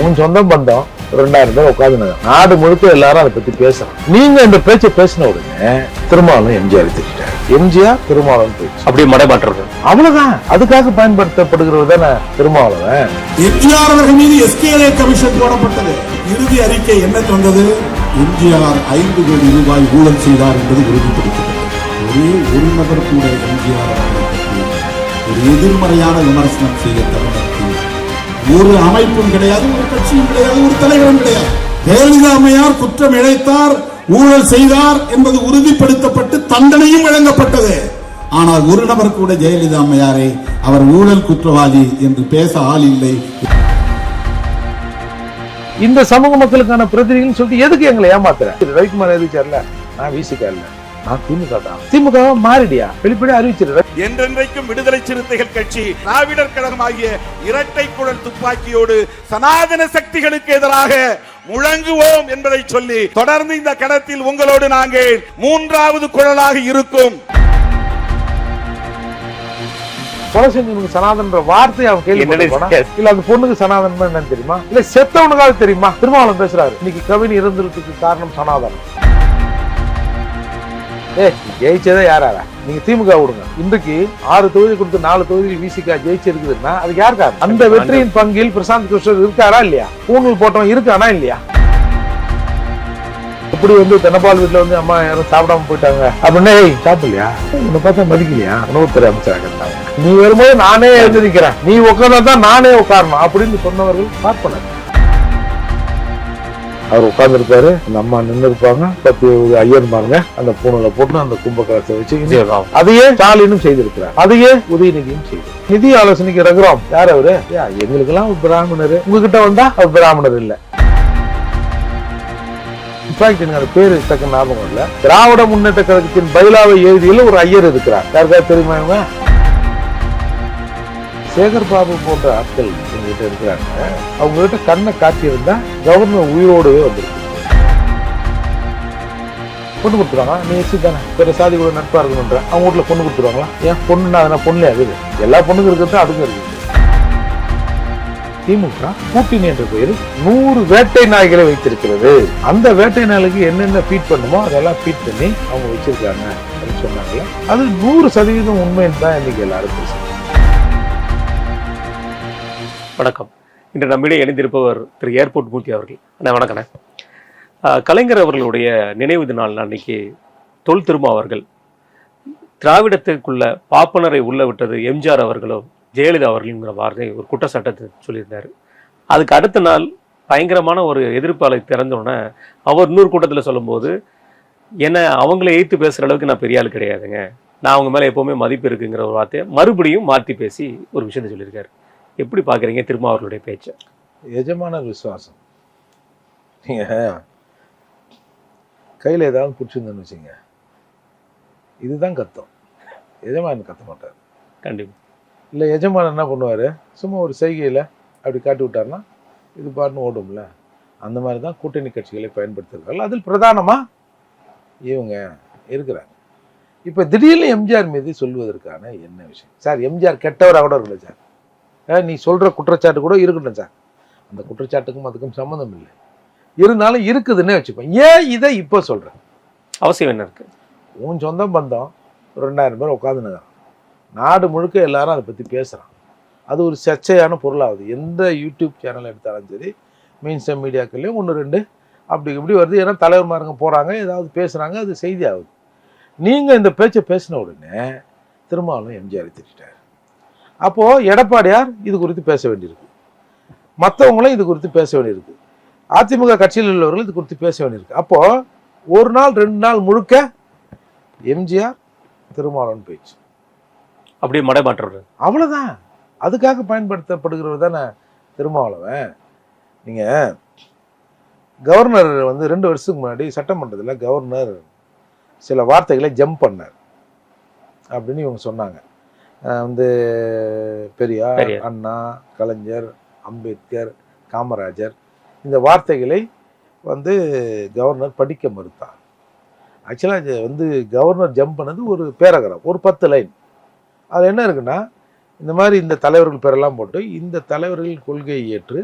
உன் சொந்தம் பந்தம் 2000 பேர் உட்காந்து நாடு முழுக்க எல்லாரும் அதை பத்தி பேசுறாங்க. நீங்க இந்த பேச்சை பேசின உடனே திருமாவளவன் எம்ஜிஆர் திட்டார், எம்ஜிஆர் திருமாவளவன் பேச்சு அப்படியே மடைமாற்றது. அவ்வளவுதான். அதுக்காக பயன்படுத்தப்படுகிறது தானே திருமாவளவன். எம்ஜிஆர் அவர்கள் மீது எஸ்கேலே கமிஷன் போடப்பட்டது. இறுதி அறிக்கை என்ன சொன்னது? எம்ஜிஆர் 5 கோடி ரூபாய் ஊழல் செய்தார் என்பது உறுதிப்படுத்தப்பட்டது. ஒரே ஒரு நபர் கூட எம்ஜிஆர் அவர்களை பற்றி ஒரு எதிர்மறையான விமர்சனம் செய்ய தருணத்தில் ஒரு அமைப்பும் கிடையாது, ஒரு கட்சியும் கிடையாது, ஒரு தலைவரும் கிடையாது. ஜெயலலிதா அம்மையார் குற்றம் இழைத்தார், ஊழல் செய்தார் என்பது உறுதிப்படுத்தப்பட்டு தண்டனையும் வழங்கப்பட்டது. ஆனால் ஒரு நபர் கூட ஜெயலலிதா அம்மையாரை அவர் ஊழல் குற்றவாளி என்று பேச ஆள் இல்லை. இந்த சமூக மக்களுக்கான பிரதிநிதிகள் சொல்லிட்டு எதுக்கு எங்களை ஏமாத்துற? ரவிக்குமார் எதிர்ச்சார்ல, நான் விசிக இல்ல, நான் திமுக தான். திமுக மாறிடியா வெளிப்படையா அறிவிச்சிரு. என்றென்றைக்கும் விடுதலை சிறுத்தைகள் கட்சி திராவிடர் கழகம் ஆகிய இரட்டை குழல் துப்பாக்கியோடு சனாதன சக்திகளுக்கு எதிராக முழங்குவோம் என்பதை சொல்லி தொடர்ந்து இந்த கடத்தில் உங்களோடு நாங்கள் 3வது குழலாக இருக்கும். கொலை செஞ்சவனுக்கு சனாதன்ற வார்த்தை அவன் கேள்வி இல்ல, அந்த பொண்ணுக்கு சனாதன் என்னன்னு தெரியுமா? இல்ல செத்தவனுக்காக தெரியுமா? திருமாவளவன் பேசுறாரு, இன்னைக்கு கவின் இருந்ததுக்கு காரணம் சனாதனம். ஜெயிச்சதே யாராரா? நீங்க திமுக விடுங்க. இன்றைக்கு 6 தொகுதி கொடுத்து 4 தொகுதியில் விசிக ஜெயிச்சிருக்குதுன்னா அதுக்கு யார் காரணம்? அந்த வெற்றியின் பங்கில் பிரசாந்த் கிருஷ்ணர் இருக்காரா இல்லையா? பூணூல் போட்டவன் இருக்கானா இல்லையா? இப்படி தென்னபால் வீட்டுல அம்மா யாரும் சாப்பிடாம போயிட்டாங்க அப்படின்னா சாப்பிடலையா, உன்னை பார்த்தா மதிக்கலையா, உணவுத்துறை அமைச்சராக நீ வரும்போது நானே எழுந்திருக்கிறேன், நீ உட்கார்ந்தாதான் நானே உட்காரணும் அப்படின்னு சொன்னவர்கள் பார்ப்பனர். அவர் உட்கார்ந்து இருப்பாரு, அந்த அம்மா நின்று இருப்பாங்க, 10 ஐயர் பாருங்க அந்த பூணூலை போட்டு அந்த கும்பகலத்தை வச்சு அதையே ஸ்டாலினும் செய்திருக்கிறார், அதையே உதயநிதியும் செய்து. நிதி ஆலோசனைக்கு ரகுராம் யார் அவரு? எங்களுக்கு எல்லாம் பிராமணர், உங்ககிட்ட வந்தா அவர் பிராமணர் இல்ல. இன்ஃபேக்ட் எனக்கு அந்த பேரு தக்க ஞாபகம் இல்ல. திராவிட முன்னேற்ற கழகத்தின் பைலாவை எழுதியில் ஒரு ஐயர் இருக்கிறார், யாருக்காவது தெரியுமா? சேகர் பாபு போன்ற ஆட்கள் எங்ககிட்ட இருக்கிறாங்க. அவங்க கிட்ட கண்ணை காட்டியிருந்தா கவர்னர் உயிரோடவே வந்திருக்கு. பொண்ணு கொடுத்துருவாங்க, நீ எச்சு தானே பிற சாதி கூட நட்பா இருக்கணுன்ற அவங்க வீட்டுல பொண்ணு கொடுத்துருவாங்களா? ஏன் பொண்ணுன்னா அதெல்லாம் பொண்ணுலே ஆகுது, எல்லா பொண்ணுக்கு இருக்கிறது அதுக்கும் இருக்குது. திமுக கூட்டணி என்ற பெயரில் 100 வேட்டை நாய்களை வைத்திருக்கிறது. அந்த வேட்டை நாய்களுக்கு என்னென்ன ஃபீட் பண்ணுமோ அதெல்லாம் ஃபீட் பண்ணி அவங்க வச்சிருக்காங்க அப்படின்னு சொன்னாங்க. அது 100% உண்மைன்னு தான் இன்னைக்கு எல்லாரும் பேசுறாங்க. வணக்கம். இன்று நம்மிடையே இணைந்திருப்பவர் திரு ஏர்போர்ட் மூர்த்தி அவர்கள். அண்ணா வணக்கண்ணே. கலைஞர் அவர்களுடைய நினைவு நாள் அன்னைக்கு தொல் திருமா அவர்கள் திராவிடத்திற்குள்ள பாப்பனரை உள்ள விட்டது எம்ஜிஆர் அவர்களும் ஜெயலலிதா அவர்களுங்கிற வார்த்தை ஒரு குற்றச்சாட்டத்தை சொல்லியிருந்தார். அதுக்கு அடுத்த நாள் பயங்கரமான ஒரு எதிர்ப்பாளை திறந்தோடனே அவர் இன்னொரு கூட்டத்தில் சொல்லும்போது, என்ன அவங்கள எய்த்து பேசுகிற அளவுக்கு நான் பெரிய ஆள் கிடையாதுங்க, நான் அவங்க மேலே எப்போவுமே மதிப்பு இருக்குங்கிற ஒரு வார்த்தையை மறுபடியும் மாற்றி பேசி ஒரு விஷயத்தை சொல்லியிருக்காரு. எப்படி பார்க்குறீங்க திருமா அவர்களுடைய பேச்சை? எஜமான விசுவாசம். நீங்க கையில் ஏதாவது பிடிச்சிருந்தேன்னு வச்சுங்க, இதுதான் கத்தம். எஜமானன் கத்த மாட்டார் கண்டிப்பாக. இல்லை எஜமானன் என்ன பண்ணுவார், சும்மா ஒரு செய்கையில் அப்படி காட்டி விட்டார்னா இது பாட்டுன்னு ஓடும்ல. அந்த மாதிரி தான் கூட்டணி கட்சிகளை பயன்படுத்துகிறார்கள். அதில் பிரதானமாக இவங்க இருக்கிறாங்க. இப்போ திடீர்னு எம்ஜிஆர் மீது சொல்வதற்கான என்ன விஷயம்? சார் எம்ஜிஆர் கெட்டவராக கூட இருக்கல சார், நீ சொல்கிற குற்றச்சாட்டு கூட இருக்கட்டும் சார், அந்த குற்றச்சாட்டுக்கும் அதுக்கும் சம்மந்தம் இல்லை, இருந்தாலும் இருக்குதுன்னே வச்சுப்பேன். ஏன் இதை இப்போ சொல்கிறேன்? அவசியம் என்ன இருக்குது? உன் சொந்தம் பந்தம் 2000 பேர் உட்காந்துனுங்க, நாடு முழுக்க எல்லாரும் அதை பற்றி பேசுகிறான், அது ஒரு சர்ச்சையான பொருளாகுது. எந்த யூடியூப் சேனல் எடுத்தாலும் சரி, மெயின் ஸ்ட்ரீம் மீடியாக்கள்லேயும் 1-2 அப்படி இப்படி வருது. ஏன்னா தலைவர்மாருங்க போகிறாங்க, ஏதாவது பேசுகிறாங்க, அது செய்தி ஆகுது. நீங்கள் இந்த பேச்சை பேசின உடனே திருமாவளவன் எம்ஜிஆரை திட்டார். அப்போது எடப்பாடியார் இது குறித்து பேச வேண்டியிருக்கு, மற்றவங்களும் இது குறித்து பேச வேண்டியிருக்கு, அதிமுக கட்சியில் உள்ளவர்கள் இது குறித்து பேச வேண்டியிருக்கு. அப்போது 1 நாள் 2 நாள் முழுக்க எம்ஜிஆர் திருமாவளவன் பேச்சு அப்படியே மடைமாற்றது. அவ்வளோதான். அதுக்காக பயன்படுத்தப்படுகிறது தானே திருமாவளவன். நீங்கள் கவர்னர் 2 வருஷத்துக்கு முன்னாடி சட்டமன்றத்தில் கவர்னர் சில வார்த்தைகளை ஜம்ப் பண்ணார் அப்படின்னு இவங்க சொன்னாங்க. பெரியார், அண்ணா, கலைஞர், அம்பேத்கர், காமராஜர் இந்த வார்த்தைகளை கவர்னர் படிக்க மறுத்தார். ஆக்சுவலாக கவர்னர் ஜம்ப் பண்ணது ஒரு பேராகிராஃப், ஒரு 10 லைன். அதில் என்ன இருக்குன்னா, இந்த மாதிரி இந்த தலைவர்கள் பேரெல்லாம் போட்டு இந்த தலைவர்கள் கொள்கையை ஏற்று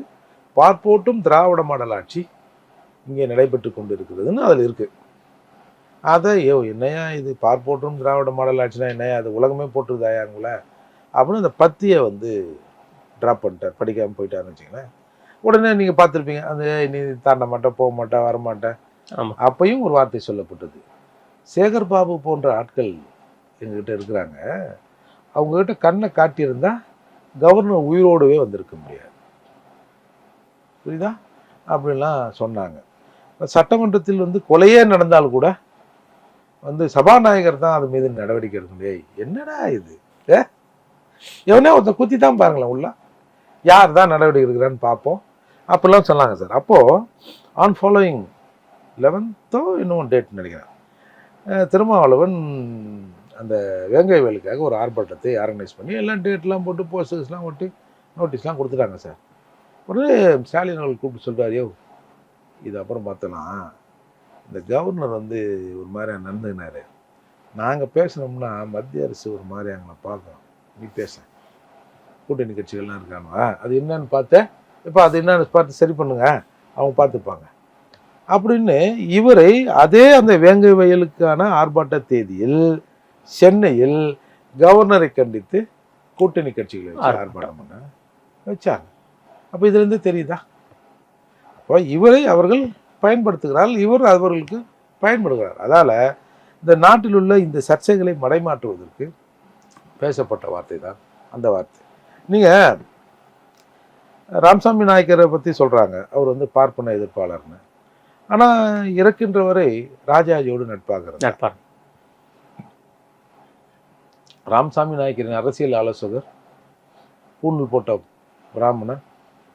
பார்ப்போட்டும் திராவிட மாடல் ஆட்சி இங்கே நடைபெற்று கொண்டு இருக்கிறதுன்னு அதில் இருக்குது. அதை என்னையா இது பார்ப்போட்டும் திராவிட மாடல் ஆட்சினா என்னையா அது உலகமே போட்டுருதாயாங்கள அப்படின்னு அந்த பத்தியை வந்து ட்ராப் பண்ணிட்டார், படிக்காமல் போயிட்டாருன்னு வச்சுங்களேன். உடனே நீங்கள் பார்த்துருப்பீங்க, அந்த நீ தாண்ட மாட்டேன், போக மாட்டேன், வரமாட்டேன். அப்பையும் ஒரு வார்த்தை சொல்லப்பட்டது. சேகர் பாபு போன்ற ஆட்கள் எங்ககிட்ட இருக்கிறாங்க, அவங்ககிட்ட கண்ணை காட்டியிருந்தா கவர்னர் உயிரோடவே வந்திருக்க முடியாது, புரியுதா அப்படின்லாம் சொன்னாங்க. சட்டமன்றத்தில் வந்து கொலையே நடந்தால் கூட வந்து சபாநாயகர் தான் அது மீது நடவடிக்கை எடுக்க முடியாது. என்னடா இது, எவனே ஒருத்தர் குத்தி தான் பாருங்களேன் உள்ள, யார் தான் நடவடிக்கை எடுக்கிறான்னு பார்ப்போம் அப்படிலாம் சொன்னாங்க சார். அப்போது ஆன் ஃபாலோயிங் 11th இன்னும் டேட் நினைக்கிறேன், திருமாவளவன் அந்த வேங்கை வேலுக்காக ஒரு ஆர்ப்பாட்டத்தை ஆர்கனைஸ் பண்ணி எல்லாம் டேட்லாம் போட்டு போஸ்டர்ஸ்லாம் ஒட்டி நோட்டீஸ்லாம் கொடுத்துட்டாங்க சார். உடனே ஸ்டாலின் அவர்கள் கூப்பிட்டு சொல்கிறார், யோ இது அப்புறம் பார்த்தலாம், இந்த கவர்னர் வந்து ஒரு மாதிரி நடந்துக்கினாரு, நாங்கள் பேசினோம்னா மத்திய அரசு ஒரு மாதிரி எங்களை பார்க்கணும், நீ பேச கூட்டணி கட்சிகள்லாம் இருக்கானுவா, அது என்னன்னு பார்த்தேன், இப்போ அது என்னன்னு பார்த்து சரி பண்ணுங்க, அவங்க பார்த்துப்பாங்க அப்படின்னு இவரை அதே அந்த வேங்கை வயலுக்கான ஆர்ப்பாட்ட தேதியில் சென்னையில் கவர்னரை கண்டித்து கூட்டணி கட்சிகளை வச்சு ஆர்ப்பாட்டம் பண்ண வச்சாங்க. அப்போ இதுலேருந்து தெரியுதா, அப்போ இவரை அவர்கள் பயன்படுத்துகிறார், இவர் அவர்களுக்கு பயன்படுகிறார். அதால் இந்த நாட்டில் உள்ள இந்த சர்ச்சைகளை மடைமாற்றுவதற்கு பேசப்பட்ட வார்த்தை தான் அந்த வார்த்தை. நீங்கள் ராமசாமி நாயக்கரை பற்றி சொல்கிறாங்க, அவர் வந்து பார்ப்பன எதிர்ப்பாளர்னு. ஆனால் இறக்கின்ற வரை ராஜாஜியோடு நட்பாகிறார். ராமசாமி நாயக்கரின் அரசியல் ஆலோசகர் பூணூல் போட்ட பிராமணன்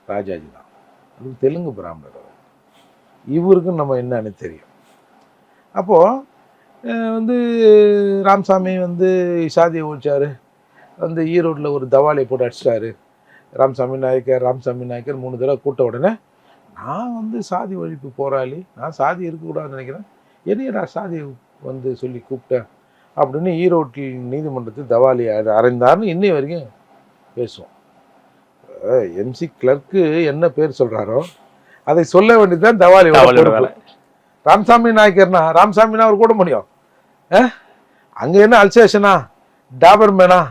ராஜாஜி தான், அது தெலுங்கு பிராமணர். இவருக்கும் நம்ம என்னன்னு தெரியும். அப்போது வந்து ராமசாமி வந்து சாதியை ஒழிச்சார், வந்து ஈரோட்டில் ஒரு தவாலியை போட்டு அடிச்சிட்டாரு. ராமசாமி நாயக்கர் 3 தடவை கூட்ட உடனே நான் வந்து சாதி ஒழிப்பு போராளி, நான் சாதி இருக்கக்கூடாதுன்னு நினைக்கிறேன், என்னையடா சாதியை வந்து சொல்லி கூப்பிட்டேன் அப்படின்னு ஈரோட்டில் நீதிமன்றத்தில் தவாலி அறைந்தார்னு இன்னை வரைக்கும் பேசுவோம். எம்சி கிளர்க்கு என்ன பேர் சொல்கிறாரோ அதை சொல்ல வேண்டியதுதான் தவாலி. ராமசாமி நாயக்கர்னா ராமசாமினா அவர் கூட முடியும், அங்கே என்ன அல்சேஷனா டாபர்மேனா,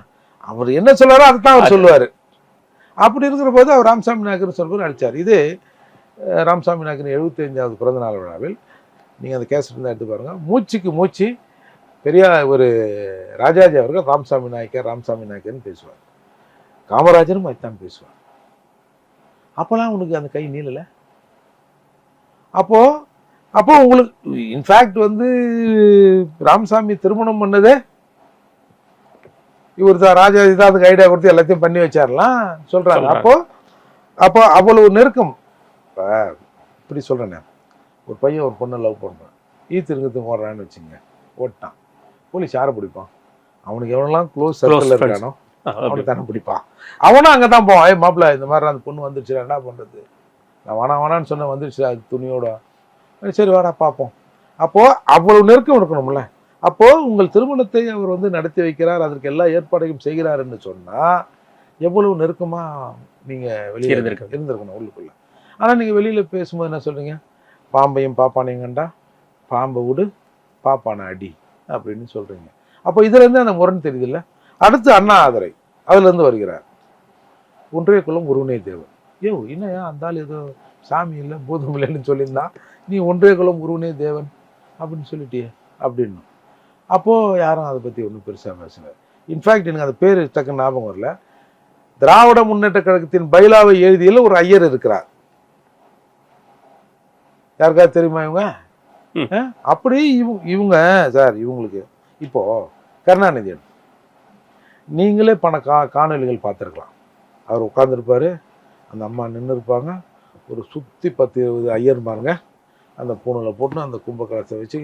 அவர் என்ன சொல்கிறாரோ அதை தான் அவர் சொல்லுவார். அப்படி இருக்கிற போது அவர் ராமசாமி நாயக்கர் சொல்வார் அழிச்சார். இது ராமசாமி நாயக்கர் 75வது பிறந்தநாள் விழாவில் நீங்கள் அந்த கேசட் இருந்தால் எடுத்து பாருங்கள். மூச்சுக்கு மூச்சு பெரிய ஒரு ராஜாஜி அவர்கள் ராமசாமி நாயக்கர்னு பேசுவார், காமராஜரும் அதுதான் பேசுவார். அப்போலாம் உனக்கு அந்த கை நீளலை. அப்போ உங்களுக்கு இன்ஃபேக்ட் வந்து ராமசாமி திருமணம் பண்ணதே இவர் தான், ராஜாஜி தான் அதுக்கு ஐடியா கொடுத்து எல்லாத்தையும் பண்ணி வச்சாரலாம் சொல்கிறாங்க. அப்போ அவ்வளவு நெருக்கம். இப்போ இப்படி சொல்கிறேண்ணே, ஒரு பையன் ஒரு பொண்ணை லவ் பண்ணுறான், ஈத்திருங்கத்துக்கு ஓடுறான்னு வச்சுங்க, ஓட்டான், போலீஸ் யாரை பிடிப்பான், அவனுக்கு எவ்வளோலாம் க்ளோஸ் சர்க்கிளில் இருக்கானோ அவனுக்கு தானே பிடிப்பான். அவனும் அங்கே தான் போவான், மாப்பிள்ள இந்த மாதிரி அந்த பொண்ணு வந்துருச்சுடா என்ன பண்ணுறது, நான் வேணான்னு சொன்ன வந்துருச்சு அது துணியோட, சரி வாடா பார்ப்போம். அப்போது அவ்வளவு நெருக்கம் இருக்கணும்ல. அப்போது உங்கள் திருமணத்தை அவர் வந்து நடத்தி வைக்கிறார், அதற்கு எல்லா ஏற்பாடையும் செய்கிறாருன்னு சொன்னால் எவ்வளவு நெருக்கமாக நீங்கள் வெளியே இருந்திருக்கணும் உள்ளுக்குள்ளே. ஆனால் நீங்கள் வெளியில் பேசும்போது என்ன சொல்கிறீங்க, பாம்பையும் பாப்பானையும் கண்டா பாம்பை விடு பாப்பானை அடி அப்படின்னு சொல்கிறீங்க. அப்போ இதுலேருந்து அந்த முரண் தெரியுதில்ல. அடுத்து அண்ணா ஆதரை அதுலேருந்து வருகிறார், ஒன்றிய குலம் ஒருவனே தேவன். என்னையா அந்த ஆள் ஏதோ சாமி இல்லை பூதம் இல்லைன்னு சொல்லியிருந்தான், நீ ஒன்றிய குலம் ஒருவனே தேவன் அப்படின்னு சொல்லிட்டியே அப்படின்னு. அப்போது யாரும் அதை பற்றி ஒன்றும் பெருசாக பேசலை. இன்ஃபேக்ட் எனக்கு அந்த பேர் டக்குன்னு ஞாபகம் வரல. திராவிட முன்னேற்ற கழகத்தின் பைலாவை எழுதியில் ஒரு ஐயர் இருக்கிறார், யாருக்காவது தெரியுமா இவங்க? அப்படி இவங்க சார் இவங்களுக்கு இப்போ கருணாநிதி நீங்களே பல காணொலிகள் பார்த்துருக்கலாம். அவர் உட்காந்துருப்பாரு, அந்த அம்மா நின்று இருப்பாங்க, ஒரு சுற்றி 10-20 ஐயர் பாருங்க அந்த பூணில் போட்டு அந்த கும்பகலத்தை வச்சு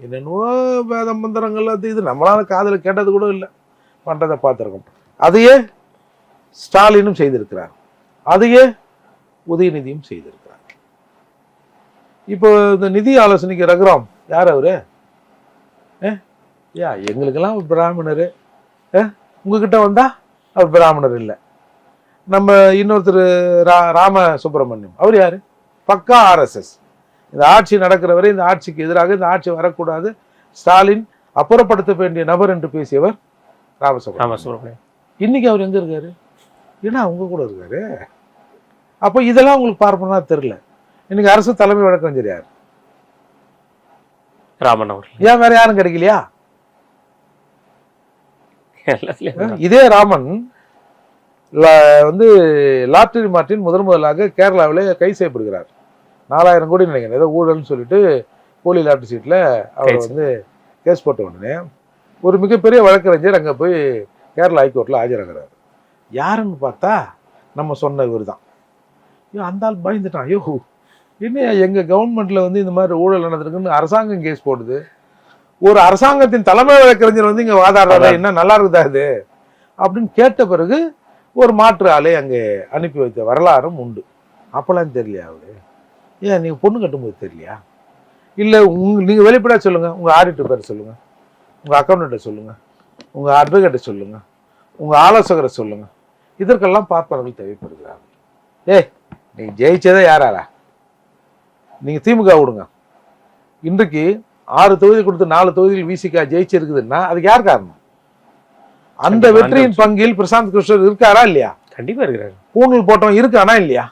என்னென்னவோ வேத மந்திரங்கள் அது இது நம்மளால காதில் கேட்டது கூட இல்லை பண்ணுறதை பார்த்துருக்கோம். அதையே ஸ்டாலினும் செய்திருக்கிறார், அதையே உதயநிதியும் செய்திருக்கிறார். இப்போ இந்த நிதி ஆலோசனைக்கு ரகுராம் யார் அவரு? எங்களுக்கெல்லாம் பிராமணர், உங்ககிட்ட வந்தா அவர் பிராமணர் இல்லை. நம்ம இன்னொருத்தர் ராம சுப்பிரமணியம், அவர் யாரு? பக்கா ஆர்எஸ்எஸ். இந்த ஆட்சி நடக்கிற வரை இந்த ஆட்சிக்கு எதிராக இந்த ஆட்சி வரக்கூடாது, ஸ்டாலின் அப்புறப்படுத்த வேண்டிய நபர் என்று பேசியவர் ராமசுப்ரமணியம். இன்னைக்கு அவர் எங்க இருக்காரு? ஏன்னா அவங்க கூட இருக்காரு. அப்போ இதெல்லாம் உங்களுக்கு பார்ப்பனா தெரியல. இன்னைக்கு அரசு தலைமை வழக்கறிஞர் யார்? ராமன் அவர். ஏன் வேற யாரும் கிடைக்கலையா? இதே ராமன் வந்து லாட்டரி மார்ட்டின் முதலாக கேரளாவிலே கைது செய்யப்படுகிறார். 4000 கோடி நினைக்கிறேன், ஏதோ ஊழல்னு சொல்லிட்டு போலி லாட்டரி சீட்டில் அவர் வந்து கேஸ் போட்ட உடனே ஒரு மிகப்பெரிய வழக்கறிஞர் அங்கே போய் கேரளா ஹைகோர்ட்டில் ஆஜராகிறார். யாருன்னு பார்த்தா நம்ம சொன்ன இவர் தான். ஐயோ அந்த ஆள் பயந்துட்டான். ஐயோ என்ன எங்கள் கவர்மெண்ட்டில் வந்து இந்த மாதிரி ஊழல் நடந்திருக்குன்னு அரசாங்கம் கேஸ் போடுது, ஒரு அரசாங்கத்தின் தலைமை வழக்கறிஞர் வந்து இங்கே வாதாடுறாரு, என்ன நல்லா இருக்குதா இது அப்படின்னு கேட்ட பிறகு ஒரு மாற்று ஆளை அங்கே அனுப்பி வைத்த வரலாறும் உண்டு. அப்போல்லாம் தெரியலையா அவரு? ஏன் நீங்கள் பொண்ணு கட்டும்போது தெரியலையா? இல்லை நீங்கள் வெளிப்படையாக சொல்லுங்கள், உங்கள் ஆடிட்டர் பேரை சொல்லுங்கள், உங்கள் அக்கௌண்ட்டை சொல்லுங்கள், உங்கள் அட்வொகேட்டை சொல்லுங்கள், உங்கள் ஆலோசகரை சொல்லுங்கள். இதற்கெல்லாம் பார்ப்பவர்கள் தேவைப்படுகிறார்கள். ஏய் நீங்கள் ஜெயிச்சதே யாராரா? நீங்கள் திமுக விடுங்க. இன்றைக்கு 6 தொகுதி கொடுத்து 4 தொகுதியில் விசிகா ஜெயிச்சிருக்குதுன்னா அதுக்கு யார் காரணம்? அந்த வெற்றியின் பங்கில் பிரசாந்த் கிருஷ்ணர் இருக்காரா இல்லையா? கண்டிப்பா இருக்கிறாரு. பூணூல் போட்டவன் இருக்கானா இல்லையா?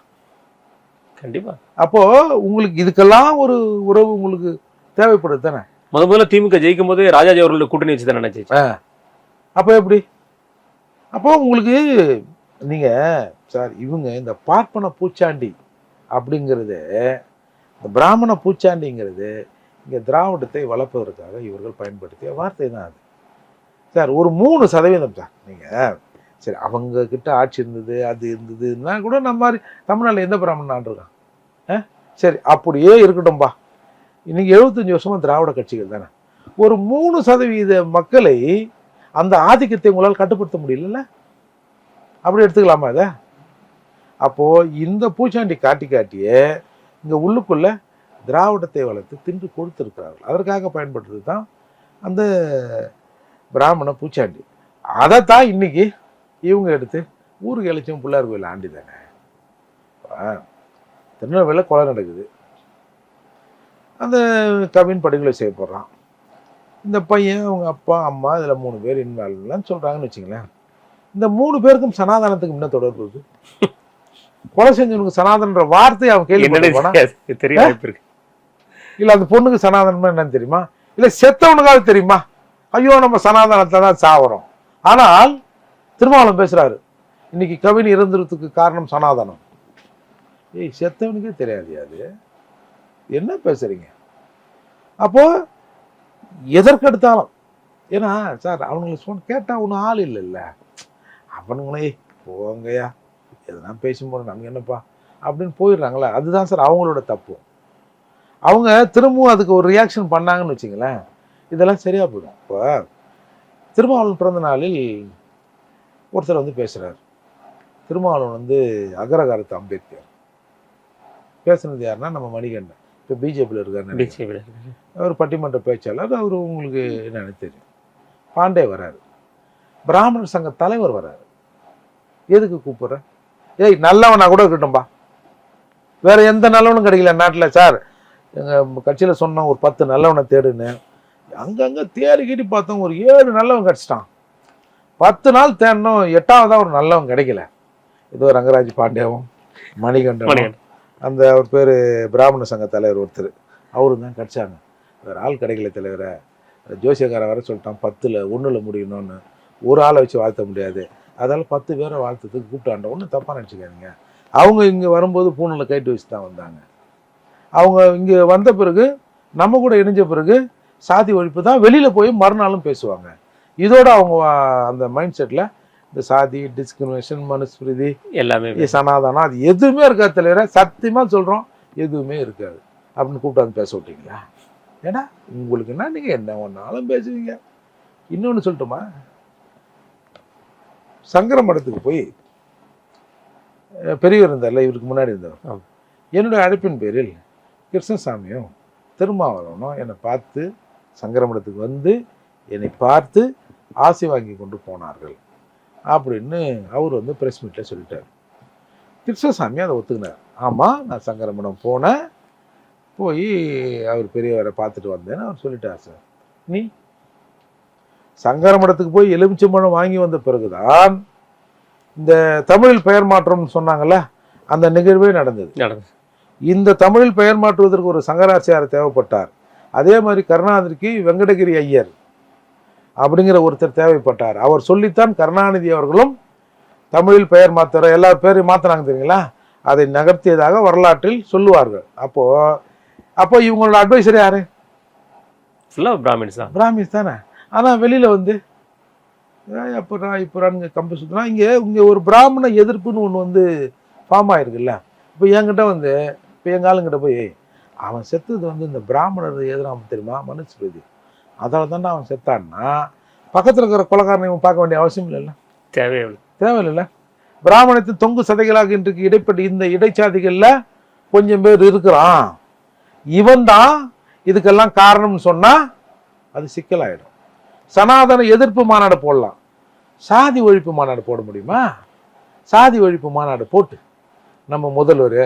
கண்டிப்பா. அப்போ உங்களுக்கு இதுக்கெல்லாம் ஒரு உறவு உங்களுக்கு தேவைப்படுது தானே. முதல்ல திமுக ஜெயிக்கும் போது ராஜாஜி அவர்களோட கூட்டணி வச்சு தானே நினைச்சு. அப்போ எப்படி? அப்போ உங்களுக்கு நீங்க சார் இவங்க இந்த பார்ப்பன பூச்சாண்டி அப்படிங்கிறது, இந்த பிராமண பூச்சாண்டிங்கிறது இங்கே திராவிடத்தை வளர்ப்பதற்காக இவர்கள் பயன்படுத்திய வார்த்தை தான் அது சார். ஒரு 3% சார். நீங்கள் சரி அவங்க கிட்ட ஆட்சி இருந்தது அது இருந்ததுன்னா கூட நம்ம மாதிரி தமிழ்நாட்டில் எந்த பிராமணன் ஆண்டிருக்கான்? சரி அப்படியே இருக்கட்டும்பா. இன்னைக்கு 75 வருஷமா திராவிட கட்சிகள் தானே. ஒரு 3% மக்களை அந்த ஆதிக்கத்தை உங்களால் கட்டுப்படுத்த முடியல, அப்படி எடுத்துக்கலாமா அதை? அப்போ இந்த பூச்சாண்டி காட்டியே இங்க உள்ளுக்குள்ள திராவிடத்தை வளர்த்து தின்று கொடுத்திருக்கிறார்கள். அதற்காக பயன்படுறது தான் அந்த பிராமண பூச்சாண்டி. அதைத்தான் இன்னைக்கு இவங்க எடுத்து ஊருக்கு இலட்சியம் பிள்ளையார் கோயில் ஆண்டி தானே. திருநெல்வேலியில் கொலை நடக்குது, அந்த கவின் படுகொலை செய்யப்படுறான். இந்த பையன் அவங்க அப்பா அம்மா இதில் 3 பேர் இன்வால்வ்லாம் சொல்கிறாங்கன்னு வச்சுங்களேன். இந்த 3 பேருக்கும் சனாதனத்துக்கு முன்ன தொடர்பு இருக்கு. கொலை செஞ்சவனுக்கு சனாதனன்ற வார்த்தை அவன் கேள்வி தெரிய இருக்கு. இல்லை அந்த பொண்ணுக்கு சனாதனம் என்னன்னு தெரியுமா? இல்லை செத்தவனுக்காவது தெரியுமா? ஐயோ நம்ம சனாதனத்தை தான் சாவறோம். ஆனால் திருமாவளவன் பேசுறாரு, இன்னைக்கு கவின் இறந்துறதுக்கு காரணம் சனாதனம். ஏய் செத்தவனுக்கே தெரியாது, அது என்ன பேசுறீங்க? அப்போ எதற்கெடுத்தாலும் ஏன்னா சார் அவனுங்களை சொன்ன கேட்டால் ஒன்றும் ஆள் இல்லைல்ல, அவனுங்களே போங்கய்யா எதனா பேசும்போது நமக்கு என்னப்பா அப்படின்னு போயிடுறாங்களே. அதுதான் சார் அவங்களோட தப்பு. அவங்க திரும்பவும் அதுக்கு ஒரு ரியாக்ஷன் பண்ணாங்கன்னு வச்சுங்களேன், இதெல்லாம் சரியா போயிடும். இப்போ திருமாவளவன் பிறந்த நாளில் ஒருத்தர் வந்து பேசுறாரு. திருமாவளவன் வந்து அகரகாரத்து அம்பேத்கர். பேசுனது யாருன்னா நம்ம மணிகண்டன், இப்போ பிஜேபியில் இருக்காரு, அவர் பட்டிமன்ற பேச்சாளர். அவர் உங்களுக்கு என்னன்னு தெரியும். பாண்டே வராரு, பிராமணர் சங்க தலைவர் வராரு. எதுக்கு கூப்பிடுற? ஏய் நல்லவனா கூட இருக்கட்டும்பா, வேற எந்த நல்லவனும் கிடைக்கல நாட்டில் சார். எங்கள் கட்சியில் சொன்னோம் ஒரு 10 நல்லவனை தேடுன்னு, அங்கங்கே தேடி கீட்டி பார்த்தோம் ஒரு 7 நல்லவன் கிடச்சிட்டான். 10 நாள் தேடணும், 8ஆவதாக ஒரு நல்லவன் கிடைக்கல. ஏதோ ரங்கராஜ் பாண்டியாவும் மணிகண்டன், அந்த அவர் பேர் பிராமண சங்க தலைவர் ஒருத்தர், அவரு தான் கிடச்சாங்க. வேறு ஆள் கிடைக்கல தலைவரை. ஜோசியக்காரன் வர சொல்லிட்டான் 10ல் 1ல் முடியணும்னு. ஒரு ஆளை வச்சு வாழ்த்த முடியாது, அதால் 10 பேரை வாழ்த்ததுக்கு கூப்பிட்டாண்ட. ஒன்றும் தப்பாக நினச்சிக்காதீங்க. அவங்க இங்கே வரும்போது பூனில் கைட்டு வச்சு தான் வந்தாங்க. அவங்க இங்கே வந்த பிறகு நம்ம கூட இணைஞ்ச பிறகு சாதி ஒழிப்பு தான் வெளியில் போய் மறுநாளும் பேசுவாங்க. இதோட அவங்க அந்த மைண்ட் செட்டில் இந்த சாதி, டிஸ்கிரிமினேஷன், மனுஸ்மிருதி, எல்லாமே சனாதனம் அது எதுவுமே இருக்காது தலைவரை. சத்தியமாக சொல்கிறோம், எதுவுமே இருக்காது அப்படின்னு கூப்பிட்டு பேச விட்டீங்களா? ஏன்னா உங்களுக்குன்னா நீங்கள் என்ன ஒன்றாலும் பேசுவீங்க. இன்னொன்று சொல்லட்டுமா, சங்கர மடத்துக்கு போய் பெரியவர் இருந்தார்ல, இவருக்கு முன்னாடி இருந்தவர், என்னுடைய அழைப்பின் பேரில் கிருஷ்ணசாமியும் திருமாவளவனும் என்னை பார்த்து சங்கர மடத்துக்கு வந்து என்னை பார்த்து ஆசை வாங்கி கொண்டு போனார்கள் அப்படின்னு அவர் வந்து ப்ரெஸ் மீட்டில் சொல்லிட்டார். கிருஷ்ணசாமி அதை ஒத்துக்கினார். ஆமாம், நான் சங்கரமடம் போனேன், போய் அவர் பெரியவரை பார்த்துட்டு வந்தேன்னு அவர் சொல்லிட்டார். சார், நீ சங்கரமடத்துக்கு போய் எலுமிச்சம்பழம் வாங்கி வந்த பிறகுதான் இந்த தமிழில் பெயர் மாற்றம்னு சொன்னாங்கல்ல, அந்த நிகழ்வே நடந்தது. இந்த தமிழில் பெயர் மாற்றுவதற்கு ஒரு சங்கராச்சாரியர் தேவைப்பட்டார். அதே மாதிரி கருணாநிதிக்கு வெங்கடகிரி ஐயர் அப்படிங்கிற ஒருத்தர் தேவைப்பட்டார். அவர் சொல்லித்தான் கருணாநிதி அவர்களும் தமிழில் பெயர் மாற்ற எல்லா பேரையும் மாற்றினாங்க தெரியுங்களா, அதை நகர்த்தியதாக வரலாற்றில் சொல்லுவார்கள். அப்போ இவங்களோட அட்வைசர் யாரு? பிராமின்ஸ் தானே. ஆனால் வெளியில் வந்து இப்போ கம்பு சுற்றினா இங்கே ஒரு பிராமண எதிர்ப்புன்னு ஒன்று வந்து ஃபார்ம் ஆயிருக்குல்ல. இப்போ என்கிட்ட வந்து இப்போ எங்கள் ஆளுங்கிட்ட போய் அவன் செத்தது வந்து இந்த பிராமணர் எதிராம தெரியுமா, மனுஸ்மிருதி, அதால் தானே அவன் செத்தான்னா பக்கத்தில் இருக்கிற கொலைக்காரனை இவன் பார்க்க வேண்டிய அவசியம் இல்லைல்ல, தேவையில்லை. பிராமணத்தின் தொங்கு சதைகளாக இன்றைக்கு இடைப்பட்டு இந்த இடைச்சாதிகளில் கொஞ்சம் பேர் இருக்கிறான், இவன் தான் இதுக்கெல்லாம் காரணம்னு சொன்னால் அது சிக்கலாயிடும். சனாதன எதிர்ப்பு மாநாடு போடலாம், சாதி ஒழிப்பு மாநாடு போட முடியுமா? சாதி ஒழிப்பு மாநாடு போட்டு நம்ம முதல்வர்,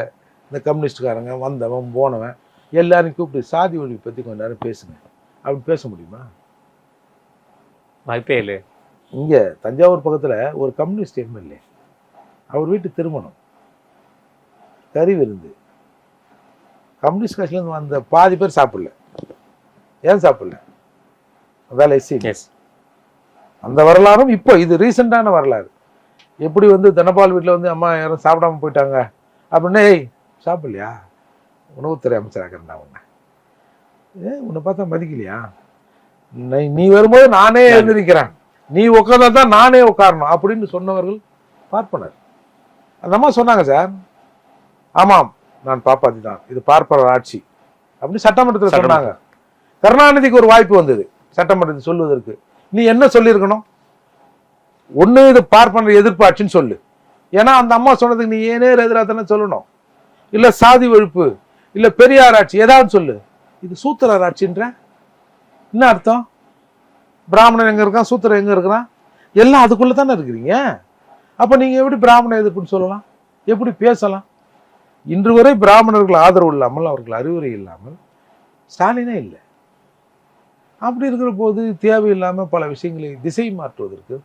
இந்த கம்யூனிஸ்டுக்காரங்க வந்தவன் போனவன் எல்லாரையும் கூப்பிட்டு சாதி ஒழிப்பு பற்றி கொஞ்ச நேரம் பேசுங்க அப்படின்னு பேச முடியுமா? வாய்ப்பே இல்லை. இங்கே தஞ்சாவூர் பக்கத்தில் ஒரு கம்யூனிஸ்ட் எம்எல்ஏ, அவர் வீட்டு திருமணம், கறி விருந்து, கம்யூனிஸ்ட் கட்சியிலேருந்து வந்த பாதி பேர் சாப்பிடல. ஏன் சாப்பிடல? அதால் அந்த வரலாறும் இப்போ இது ரீசெண்டான வரலாறு. எப்படி வந்து தனபால் வீட்டில் வந்து அம்மா யாரும் சாப்பிடாம போயிட்டாங்க அப்படின்னா, ஏய் சாப்பிடலையா, உணவுத்துறை அமைச்சராக்கிறேன்டா உன்னை பார்த்தா மதிக்கலையா, நீ வரும்போது நானே எழுந்திருக்கிறேன், நீ உட்காந்தா தான் நானே உட்காரணும் அப்படின்னு சொன்னவர்கள் பார்ப்பனர். அந்த அம்மா சொன்னாங்க, சார் ஆமாம் நான் பாப்பாத்தி தான், இது பார்ப்பனர் ஆட்சி அப்படின்னு சட்டமன்றத்தில் சொன்னாங்க. கருணாநிதிக்கு ஒரு வாய்ப்பு வந்தது சட்டமன்றத்தில் சொல்வதற்கு. நீ என்ன சொல்லியிருக்கணும்? ஒன்று இது பார்ப்பனர் எதிர்ப்பு ஆட்சின்னு சொல்லு. ஏன்னா அந்த அம்மா சொன்னதுக்கு நீ ஏனே எதிராக தானே சொல்லணும். இல்லை சாதி ஒழிப்பு, இல்லை பெரியார் ஆட்சி, ஏதாவது சொல்லு. இது சூத்திரர் ஆட்சின்ற என்ன அர்த்தம்? பிராமணன் எங்கே இருக்கான், சூத்திரன் எங்கே இருக்கிறான், எல்லாம் அதுக்குள்ளே தானே இருக்கிறீங்க. அப்போ நீங்கள் எப்படி பிராமண எதிர்ப்புன்னு சொல்லலாம், எப்படி பேசலாம்? இன்று வரை பிராமணர்கள் ஆதரவு இல்லாமல், அவர்கள் அறிவுரை இல்லாமல் ஸ்டாலினே இல்லை. அப்படி இருக்கிற போது தேவையில்லாமல் பல விஷயங்களை திசை மாற்றுவதற்கு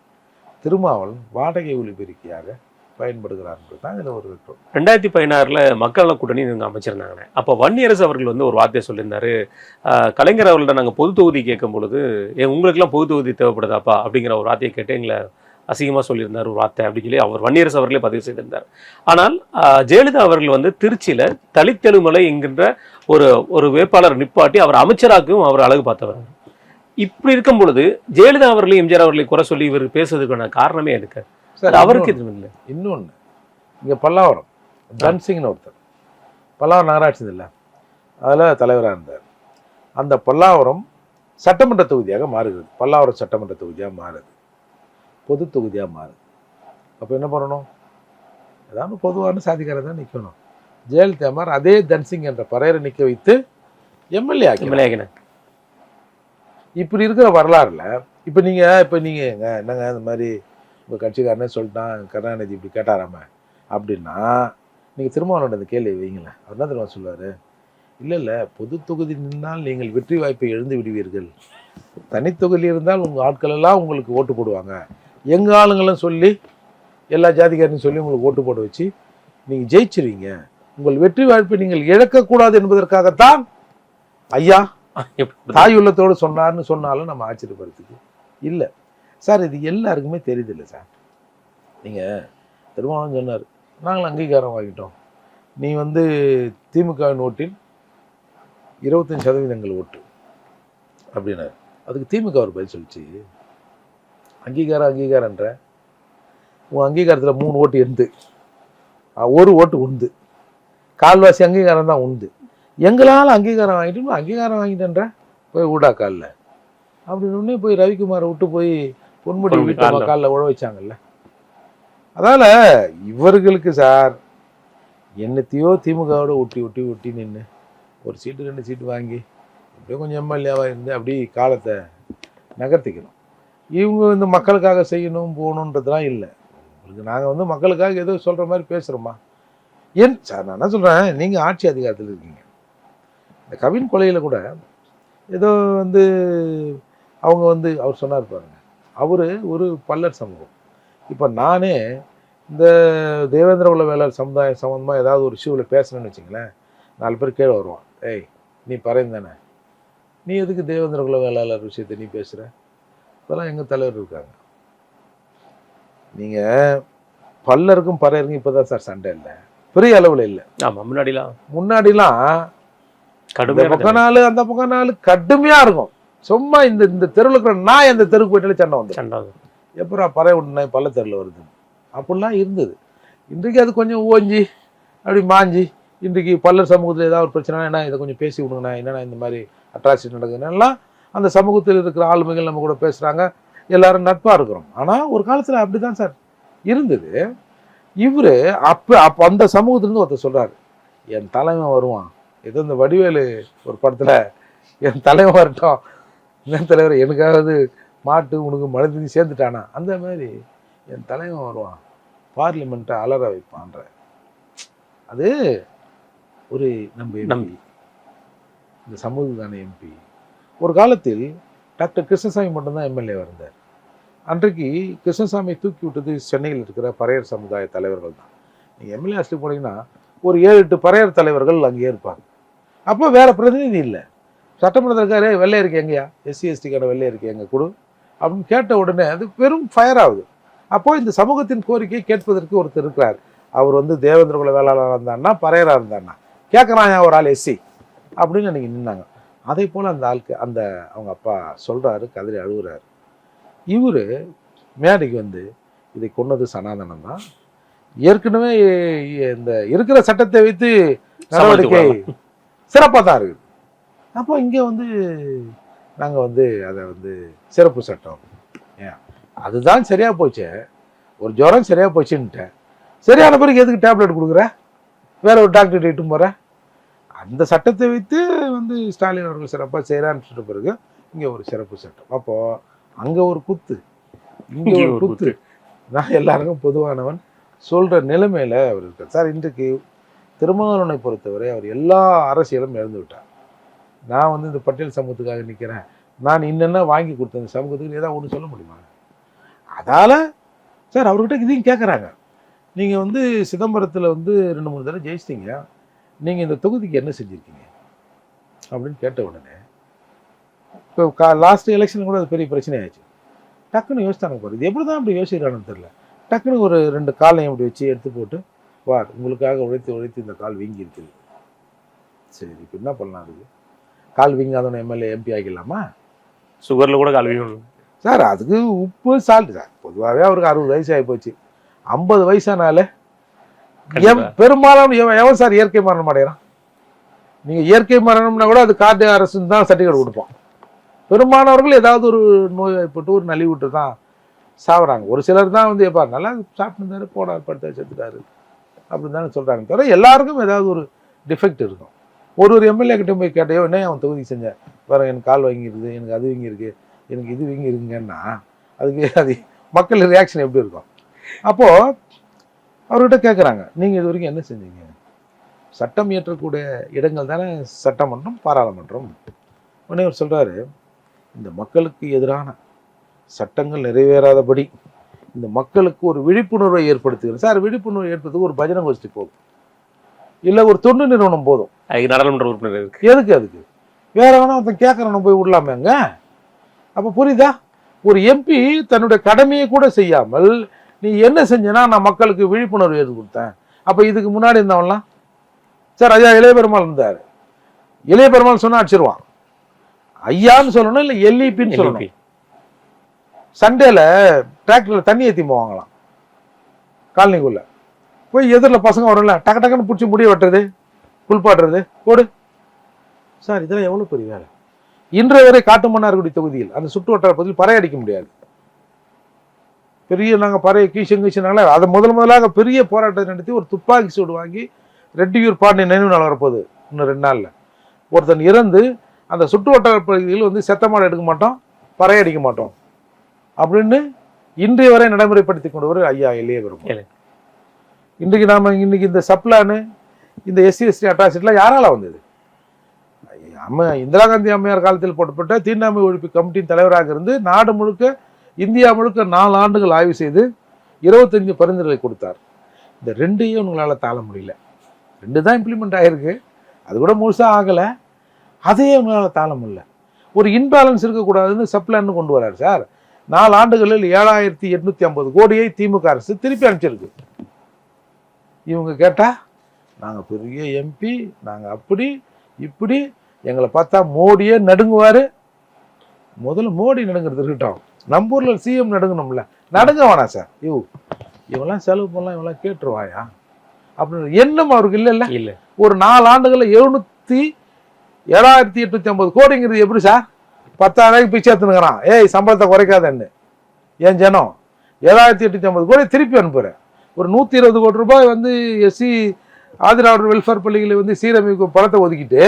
திருமாவளவன் வாடகை ஒலிபெருக்கியாக பயன்படுகிறார்கள் தான் இதில் ஒரு இருக்கும். 2016 மக்கள் நல கூட்டணி இவங்க அமைச்சிருந்தாங்க. அப்போ வன்னியரசு அவர்கள் வந்து ஒரு வார்த்தையை சொல்லியிருந்தாரு, கலைஞர் அவர்கள்ட்ட நாங்கள் பொது தொகுதி கேட்கும் பொழுது உங்களுக்கெல்லாம் பொது தொகுதி தேவைப்படுதாப்பா அப்படிங்கிற ஒரு வார்த்தையை கேட்டு எங்களை அசிங்கமாக சொல்லியிருந்தார் ஒரு வார்த்தை அப்படின்னு சொல்லி அவர் வன்னியரசு அவர்களே பதிவு செய்திருந்தார். ஆனால் ஜெயலலிதா அவர்கள் வந்து திருச்சியில் தலித்தெழுமலை என்கின்ற ஒரு வேட்பாளர் நிப்பாட்டி அவர் அமைச்சராகவும் அவர் அழகு பார்த்தவர். இப்படி இருக்கும் பொழுது ஜெயலலிதா அவர்களையும் எம்ஜிஆர் அவர்களை குறை சொல்லி இவர் பேசுறதுக்கான காரணமே இருக்கு. அவருக்கு இது இல்லை. இன்னொன்று, இங்கே பல்லாவரம் தன்சிங்னு ஒருத்தர் பல்லாவரம் நகராட்சி இல்லை, அதில் தலைவராக இருந்தார். அந்த பல்லாவரம் சட்டமன்ற தொகுதியாக மாறுகிறது. பல்லாவரம் சட்டமன்ற தொகுதியாக மாறுது, பொது தொகுதியாக மாறுது. அப்போ என்ன பண்ணணும்? ஏதாவது பொதுவான சாதிக்காரர் தான் நிற்கணும். ஜெயலலிதா மாதிரி அதே தன்சிங் என்ற பறையரை நிற்க வைத்து எம்எல்ஏ ஆக்கினாங்க. இப்படி இருக்கிற வரலாறுல இப்போ நீங்கள் என்னங்க இந்த மாதிரி உங்கள் கட்சிக்காரனே சொல்லிட்டான் கருணாநிதி இப்படி கேட்டாராம அப்படின்னா நீங்கள் திருமாவளவன் அந்த கேள்வி வைங்களேன். அவர் என்ன தெரியுமா சொல்லுவார்? இல்லை பொது தொகுதி நின்றால் நீங்கள் வெற்றி வாய்ப்பை எழுந்து விடுவீர்கள், தனித்தொகுதி இருந்தால் உங்கள் ஆட்கள் எல்லாம் உங்களுக்கு ஓட்டு போடுவாங்க, எங்கள் ஆளுங்களும் சொல்லி எல்லா ஜாதிக்காரனையும் சொல்லி உங்களுக்கு ஓட்டு போட வச்சு நீங்கள் ஜெயிச்சிருவீங்க, உங்கள் வெற்றி வாய்ப்பை நீங்கள் இழக்கக்கூடாது என்பதற்காகத்தான் ஐயா தாய் உள்ளத்தோடு சொன்னார்னு சொன்னாலும் நம்ம ஆச்சரியப்படுறதுக்கு இல்லை. சார் இது எல்லாருக்குமே தெரியுதில்லை சார். நீங்கள் திருமாவளவன் சொன்னார், நாங்கள் அங்கீகாரம் வாங்கிட்டோம், நீ வந்து திமுகவின் ஓட்டில் 25% ஓட்டு அப்படின்னாரு. அதுக்கு திமுக ஒரு பதில் சொல்லிச்சு, அங்கீகாரன்ற உன் அங்கீகாரத்தில் 3 ஓட்டு எந்து, 1 ஓட்டு உண்டு, கால்வாசி அங்கீகாரம் தான் உண்டு, எங்களால் அங்கீகாரம் வாங்கிட்டு அங்கீகாரம் வாங்கிட்டேன்ற போய் ஊடா காலில் அப்படின்னு போய் ரவிக்குமாரை விட்டு போய் பொன்முடி வீட்டு காலில் உழ வச்சாங்கல்ல. அதனால் இவர்களுக்கு சார் என்னத்தையோ திமுகவோட ஒட்டி நின்று ஒரு சீட்டு 2 சீட்டு வாங்கி அப்படியே கொஞ்சம் எம்எல்ஏவாக இருந்து அப்படி காலத்தை நகர்த்திக்கணும். இவங்க இந்த மக்களுக்காக செய்யணும் போகணுன்றதுலாம் இல்லை. உங்களுக்கு நாங்கள் வந்து மக்களுக்காக ஏதோ சொல்கிற மாதிரி பேசுகிறோமா, ஏன் சார் நான் என்ன சொல்கிறேன், நீங்கள் ஆட்சி அதிகாரத்தில் இருக்கீங்க. இந்த கவின் கொலையில் கூட ஏதோ வந்து அவங்க வந்து அவர் சொன்னார் பாருங்க, அவர் ஒரு பல்லர் சமூகம். இப்போ நானே இந்த தேவேந்திர குல வேளாளர் சமுதாயம் சம்மந்தமாக ஏதாவது ஒரு இஷ்யூவில் பேசுகிறேன்னு வச்சுங்களேன், 4 பேர் கீழே வருவான். ஏய் நீ பறையன் தானே, நீ எதுக்கு தேவேந்திர குல வேளாளர் விஷயத்தை நீ பேசுகிற? இதெல்லாம் எங்கள் தலைவர் இருக்காங்க. நீங்கள் பல்லருக்கும் பறையருக்கும் இப்போ தான் சார் சண்டை இல்லை, பெரிய அளவில் இல்லை. ஆமாம், முன்னாடிலாம் இந்த பக்கம் நாள் அந்த பக்கம் நாள் கடுமையாக இருக்கும். சும்மா இந்த தெருவில் இருக்கிற நான் எந்த தெருவுக்கு போயிட்டாலே சண்டை வந்து எப்பரா பறை விட்டுனா பல்ல தெருவில் வருது அப்படிலாம் இருந்தது. இன்றைக்கு அது கொஞ்சம் ஓஞ்சி அப்படி மாஞ்சி, இன்றைக்கு பல்லர் சமூகத்தில் ஏதாவது ஒரு பிரச்சனை, என்ன இதை கொஞ்சம் பேசி விடுங்கண்ணா, என்னென்னா இந்த மாதிரி அட்ராசிட்டி நடக்குதுன்னெல்லாம் அந்த சமூகத்தில் இருக்கிற ஆளுமைகள் நம்ம கூட பேசுகிறாங்க, எல்லாரும் நட்பாக இருக்கிறோம். ஆனால் ஒரு காலத்தில் அப்படி தான் சார் இருந்தது. இவர் அப்போ அந்த சமூகத்திலேருந்து ஒருத்தர் சொல்கிறார், என் தலைவன் வருவான், ஏதோ இந்த வடிவேலு ஒரு படத்தில் என் தலைவன் வரட்டும், என்ன தலைவர் எனக்காவது மாட்டு உனக்கு மனிதன் சேர்ந்துட்டானா, அந்த மாதிரி என் தலைவன் வருவான், பார்லிமெண்ட்டை அலற வைப்பான்ற. அது ஒரு நம்ம எம்பி, இந்த சமூகத்தான எம்பி. ஒரு காலத்தில் டாக்டர் கிருஷ்ணசாமி மட்டும்தான் எம்எல்ஏவாக இருந்தார். அன்றைக்கு கிருஷ்ணசாமி தூக்கி விட்டது சென்னையில் இருக்கிற பறையர் சமுதாய தலைவர்கள் தான். நீங்கள் எம்எல்ஏ ஆஸ்ட்ரி போனீங்கன்னா ஒரு 7-8 பறையர் தலைவர்கள் அங்கே இருப்பாங்க. அப்போ வேற பிரதிநிதி இல்லை. சட்டமன்றத்தில் இருக்காரு, வெள்ளை இருக்கு எங்கேயா, எஸ்சி எஸ்டிக்கான வெள்ளை இருக்கு எங்க கொடு அப்படின்னு கேட்ட உடனே அது வெறும் ஃபயர் ஆகுது. அப்போ இந்த சமூகத்தின் கோரிக்கையை கேட்பதற்கு ஒருத்தர் இருக்கிறார். அவர் வந்து தேவேந்திர குல வேளாளராக இருந்தான்னா பறையராக இருந்தான்னா கேட்குறான் ஒரு ஆள் எஸ்சி அப்படின்னு நீங்கள் நின்னாங்க. அதே போல் அந்த ஆளுக்கு அந்த அவங்க அப்பா சொல்கிறாரு, கதறி அழுகுறாரு. இவர் மேடைக்கு வந்து இதை கொன்னது சனாதனம் தான், ஏற்கனவே இந்த இருக்கிற சட்டத்தை வைத்து நடவடிக்கை சிறப்பாக தான் இருக்குது. அப்போ இங்கே வந்து நாங்கள் வந்து அதை வந்து சிறப்பு சட்டம், ஏன் அதுதான் சரியாக போச்சு, ஒரு ஜுரம் சரியாக போச்சுன்ட்டேன், சரியான பிறகு எதுக்கு டேப்லெட் கொடுக்குற, வேற ஒரு டாக்டர் இட்டும் போகிற, அந்த சட்டத்தை வைத்து வந்து ஸ்டாலின் அவர்கள் சிறப்பாக செய்கிறான்னு சொல்லிட்ட பிறகு இங்கே ஒரு சிறப்பு சட்டம். அப்போது அங்கே ஒரு குத்து இங்கே ஒரு குத்து, நான் எல்லாருக்கும் பொதுவானவன் சொல்கிற நிலைமையில் அவர் இருக்கார் சார். இன்றைக்கு திருமாவளவனை பொறுத்தவரை அவர் எல்லா அரசியலும் இழந்து விட்டார். நான் வந்து இந்த பட்டியல் சமூகத்துக்காக நிற்கிறேன், நான் இன்னென்ன வாங்கி கொடுத்தேன் இந்த சமூகத்துக்கு ஏதாவது ஒன்று சொல்ல முடியுமா? அதால் சார் அவர்கிட்ட இதையும் கேட்குறாங்க, நீங்கள் வந்து சிதம்பரத்தில் வந்து 2-3 தடவை ஜெயிச்சிட்டீங்க, நீங்கள் இந்த தொகுதிக்கு என்ன செஞ்சுருக்கீங்க அப்படின்னு கேட்ட உடனே இப்போ லாஸ்ட் எலெக்ஷன் கூட அது பெரிய பிரச்சனை ஆயிடுச்சு. டக்குன்னு யோசித்தாங்க பாரு, இது எப்படி தான் அப்படி யோசிக்கிறான்னு தெரியல. டக்குன்னு ஒரு 2 காலையும் அப்படி வச்சு எடுத்து போட்டு, வா உங்களுக்காக உழைத்து இந்த கால் வீங்கி இருக்குது, சரி இப்போ என்ன பண்ணலாம், அதுக்கு கால் வீங்காதவன எம்எல்ஏ எம்பி ஆகிடலாமா? சுகரில் கூட கால் வீங்கணும் சார், அதுக்கு உப்பு சால்ட் சார். பொதுவாகவே அவருக்கு 60 வயசு ஆகி போச்சு. 50 வயசானால பெரும்பாலும் எவன் சார் இயற்கை மரணம் அடைகிறான்? நீங்கள் இயற்கை மரணம்னா கூட அது கார்டு அரசுன்னு தான் சர்டிஃபிகேட் கொடுப்போம். பெரும்பாலானவர்கள் ஏதாவது ஒரு நோய் ஏற்பட்டு ஒரு நலிவுட்டு தான் சாப்பிட்றாங்க. ஒரு சிலர் தான் வந்து எப்பா நல்லா சாப்பிட்டுருந்தாரு, போனார், படுத்த செத்துட்டாரு அப்படின்னு தானே சொல்கிறாங்க. தவிர எல்லாருக்கும் ஏதாவது ஒரு டிஃபெக்ட் இருக்கும். ஒரு எம்எல்ஏ கிட்ட போய் கேட்டையோ, என்ன அவன் தொகுதி செஞ்சேன் வேற, எனக்கு கால் வாங்கியிருக்குது, எனக்கு அது வீங்கியிருக்கு, எனக்கு இது வீங்கியிருக்குங்கன்னா அதுக்கு அது மக்கள் ரியாக்ஷன் எப்படி இருக்கும்? அப்போது அவர்கிட்ட கேட்குறாங்க, நீங்கள் இது வரைக்கும் என்ன செஞ்சீங்க? சட்டம் இயற்றக்கூடிய இடங்கள் தானே சட்டமன்றம், பாராளுமன்றம். உடனே அவர் சொல்கிறாரு, இந்த மக்களுக்கு எதிரான சட்டங்கள் நிறைவேறாதபடி இந்த மக்களுக்கு ஒரு விழிப்புணர்வை ஏற்படுத்துகிறேன் சார். விழிப்புணர்வை ஏற்படுத்துக்கு ஒரு பஜனை கோஷ்டி போதும், இல்லை ஒரு தொண்டு நிறுவனம் போதும். நாடாளுமன்ற உறுப்பினர் இருக்கு, எதுக்கு அதுக்கு வேற வேணா ஒருத்தன் கேட்கறவன போய் விடலாமேங்க? அப்போ புரியுதா? ஒரு எம்பி தன்னுடைய கடமையை கூட செய்யாமல் நீ என்ன செஞ்சனா, நான் மக்களுக்கு விழிப்புணர்வு ஏற்படுத்தேன். அப்போ இதுக்கு முன்னாடி இருந்தவன்லாம் சார் ஐயா இளைய பெருமாள் இருந்தார், இளைய பெருமாள் சொன்னா அடிச்சிருவான். ஐயான்னு சொல்லணும், இல்லை எல்இபின்னு சொல்லணும். சண்டேல டிராக்டர்ல தண்ணி ஏற்றி போவாங்களாம் காலனிக்குள்ள, போய் எதிரில் பசங்க வரும்ல, டக்கு டக்குன்னு பிடிச்சி முடிய வெட்டுறது, குளிப்பாட்டுறது, போடு சார். இதெல்லாம் எவ்வளோ பெரிய வேலை. இன்றைய வரை காட்டுமன்னார்குடி தொகுதியில் அந்த சுற்று வட்டார பகுதியில் பறை அடிக்க முடியாது. பெரிய நாங்கள் பறைய கீழ்ச்சினால அதை முதலாக பெரிய போராட்டத்தை நடத்தி ஒரு துப்பாக்கி சூடு வாங்கி ரெட்டியூர் பாண்டிய நினைவு நாள் வரப்போகுது இன்னும் 2 நாளில். ஒருத்தன் இறந்து அந்த சுற்று வட்டார பகுதியில் வந்து செத்த மாடு எடுக்க மாட்டோம், பறைய அடிக்க மாட்டோம் அப்படின்னு இன்றைய வரை நடைமுறைப்படுத்தி கொண்டு வர ஐயா இளைய பெருமாள். இன்னைக்கு இந்த சப்ளானு இந்த எஸ்சி அட்ராசிட்டிலாம் யாரால வந்தது? இந்திரா காந்தி அம்மையார் காலத்தில் போடப்பட்ட தீண்டாமை ஒழிப்பு கமிட்டியின் தலைவராக இருந்து நாடு முழுக்க இந்தியா முழுக்க 4 ஆண்டுகள் ஆய்வு செய்து 25 பரிந்துரைகளை கொடுத்தார். இந்த 2ஐயும் உங்களால் தாழ முடியல. 2 தான் இம்ப்ளிமெண்ட் ஆகிருக்கு, அது கூட முழுசாக ஆகலை. அதையே உங்களால் தாழ முடியல. ஒரு இன்பேலன்ஸ் இருக்கக்கூடாதுன்னு சப்ளான்னு கொண்டு வராரு சார். 4 ஆண்டுகளில் 7,850 கோடியை திமுக அரசு திருப்பி அனுப்பிச்சிருக்கு. இவங்க கேட்டால் நாங்கள் பெரிய எம்பி, நாங்கள் அப்படி இப்படி, எங்களை பார்த்தா மோடியே நடுங்குவார். முதல்ல மோடி நடுங்கிறது இருக்கட்டும், நம்ம ஊரில் சிஎம் நடுங்கணும்ல. நடுங்க வேணாம் சார். இவெல்லாம் செலவு பண்ணலாம், இவெல்லாம் கேட்டுருவாயா அப்படின்னு எண்ணம் அவருக்கு இல்லை. ஒரு 4 ஆண்டுகளில் 7,850 கோடிங்கிறது எப்படி சார்? 10,000 பிச்சை எடுத்துனுங்கிறான். ஏய் சம்பளத்தை குறைக்காதன்னு என் ஜனம் 7,850 கோடி திருப்பி அனுப்புகிறேன். ஒரு 120 கோடி ரூபாய் வந்து எஸ்சி ஆதிராவிடர் வெல்ஃபேர் பள்ளிகளை வந்து சீரமைப்பு பணத்தை ஒதுக்கிட்டு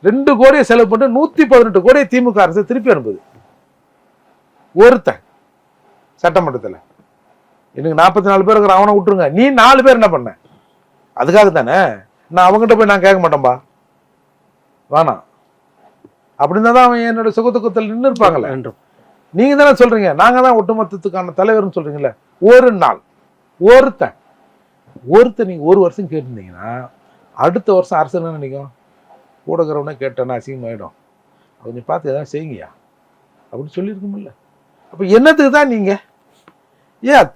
2 கோடியை செலவு பண்ணிட்டு 118 கோடியை திமுக அரசு திருப்பி அனுப்புது. ஒருத்தன் சட்டமன்றத்தில் எனக்கு 44 பேர் இருக்கிற அவனை விட்டுருங்க, நீ 4 பேர் என்ன பண்ண? அதுக்காக தானே நான் அவங்ககிட்ட போய் நான் கேட்க மாட்டேன்பா, வேணாம் அப்படின்னா தான் அவன் என்னோட சுகத்துக்கத்தில் நின்று இருப்பாங்களே. நீங்க தானே சொல்றீங்க நாங்க தான் ஒட்டுமொத்தத்துக்கான தலைவர்னு சொல்றீங்களே. ஒரு நாள் ஒருத்தன் நீங்க 1 வருஷம் கேட்டிருந்தீங்கன்னா அடுத்த வருஷம் அரசு என்ன நினைக்கும்? கூடக்கிறவனே கேட்டேன்னா அசிங்கமாயிடும், கொஞ்சம் பார்த்து எதாவது செய்யுங்கயா அப்படின்னு சொல்லியிருக்குமில்ல. அப்போ என்னத்துக்கு தான் நீங்க